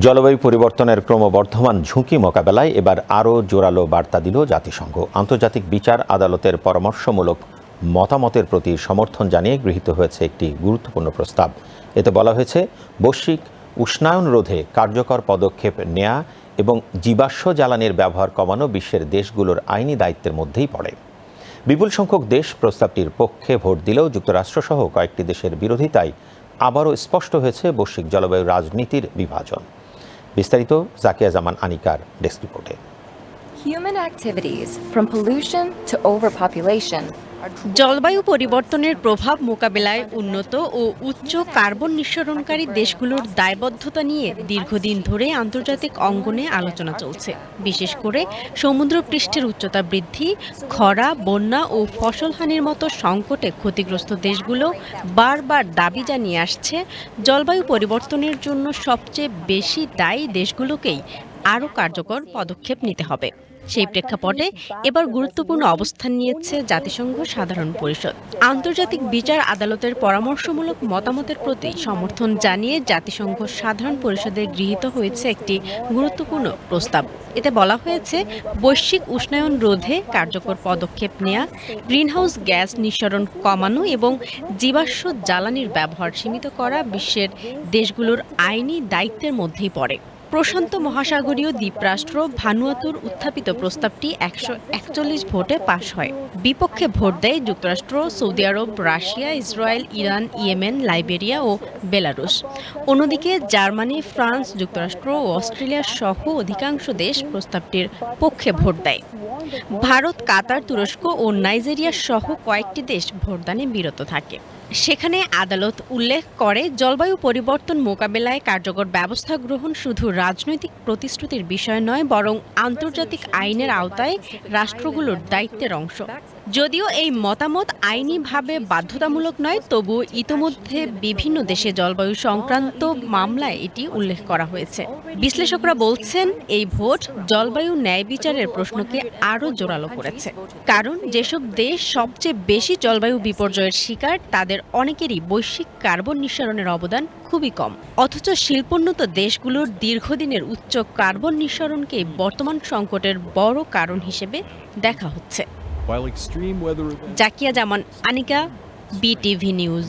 জলবায়ু পরিবর্তনের ক্রমবর্ধমান ঝুঁকি মোকাবেলায় এবার আরও জোরালো বার্তা দিল জাতিসংঘ। আন্তর্জাতিক বিচার আদালতের পরামর্শমূলক মতামতের প্রতি সমর্থন জানিয়ে গৃহীত হয়েছে একটি গুরুত্বপূর্ণ প্রস্তাব। এতে বলা হয়েছে, বৈশ্বিক উষ্ণায়ন রোধে কার্যকর পদক্ষেপ নেয়া এবং জীবাশ্ম জ্বালানির ব্যবহার কমানো বিশ্বের দেশগুলোর আইনি দায়িত্বের মধ্যেই পড়ে। বিপুল সংখ্যক দেশ প্রস্তাবটির পক্ষে ভোট দিলেও যুক্তরাষ্ট্রসহ কয়েকটি দেশের বিরোধিতায় আবারও স্পষ্ট হয়েছে বৈশ্বিক জলবায়ু রাজনীতির বিভাজন। বিস্তারিত জাকিয়া জামান আনিকার ডেস্ক রিপোর্টে। Human activities from pollution to overpopulation. জলবায়ু পরিবর্তনের প্রভাব মোকাবেলায় উন্নত ও উচ্চ কার্বন নিঃসরণকারী দেশগুলোর দায়বদ্ধতা নিয়ে দীর্ঘদিন ধরে আন্তর্জাতিক অঙ্গনে আলোচনা চলছে। বিশেষ করে সমুদ্রপৃষ্ঠের উচ্চতা বৃদ্ধি, খরা, বন্যা ও ফসলহানির মতো সংকটে ক্ষতিগ্রস্ত দেশগুলো বারবার দাবি জানিয়ে আসছে, জলবায়ু পরিবর্তনের জন্য সবচেয়ে বেশি দায়ী দেশগুলোকেই আরও কার্যকর পদক্ষেপ নিতে হবে। সেই প্রেক্ষাপটে এবার গুরুত্বপূর্ণ অবস্থান নিয়েছে জাতিসংঘ সাধারণ পরিষদ। আন্তর্জাতিক বিচার আদালতের পরামর্শমূলক মতামতের প্রতি সমর্থন জানিয়ে জাতিসংঘ সাধারণ পরিষদে গৃহীত হয়েছে একটি গুরুত্বপূর্ণ প্রস্তাব। এতে বলা হয়েছে, বৈশ্বিক উষ্ণায়ন রোধে কার্যকর পদক্ষেপ নেয়া, গ্রিনহাউস গ্যাস নিঃসরণ কমানো এবং জীবাশ্ম জ্বালানির ব্যবহার সীমিত করা বিশ্বের দেশগুলোর আইনি দায়িত্বের মধ্যেই পড়ে। প্রশান্ত মহাসাগরীয় দ্বীপরাষ্ট্র ভানুয়াতুর উত্থাপিত প্রস্তাবটি 141 ভোটে পাশ হয়। বিপক্ষে ভোট দেয় যুক্তরাষ্ট্র, Saudi Arab, Russia, Israel, Iran, Yemen, Liberia ও বেলারুশ। অন্যদিকে জার্মানি, ফ্রান্স, যুক্তরাষ্ট্র ও অস্ট্রেলিয়া সহ অধিকাংশ দেশ প্রস্তাবটির পক্ষে ভোট দেয়। ভারত, কাতার, তুরস্ক ও নাইজেরিয়া সহ কয়েকটি দেশ ভোটদানে বিরত থাকে। সেখানে আদালত উল্লেখ করে, জলবায়ু পরিবর্তন মোকাবেলায় কার্যকর ব্যবস্থা গ্রহণ শুধু রাজনৈতিক প্রতিশ্রুতির বিষয় নয়, বরং আন্তর্জাতিক আইনের আওতায় রাষ্ট্রগুলোর দায়িত্বের অংশ। যদিও এই মতামত আইনিভাবে বাধ্যতামূলক নয়, তবুও ইতোমধ্যে বিভিন্ন দেশে জলবায়ু সংক্রান্ত মামলায় এটি উল্লেখ করা হয়েছে। বিশ্লেষকরা বলছেন, এই ভোট জলবায়ু ন্যায় বিচারের প্রশ্নকে আরও জোরালো করেছে। কারণ যেসব দেশ সবচেয়ে বেশি জলবায়ু বিপর্যয়ের শিকার, তাদের অনেকেরই বৈশ্বিক কার্বন নিঃসরণের অবদান খুবই কম। অথচ শিল্পোন্নত দেশগুলোর দীর্ঘদিনের উচ্চ কার্বন নিঃসরণকে বর্তমান সংকটের বড় কারণ হিসেবে দেখা হচ্ছে। জাকিয়া জামান আনিকা, বিটিভি নিউজ।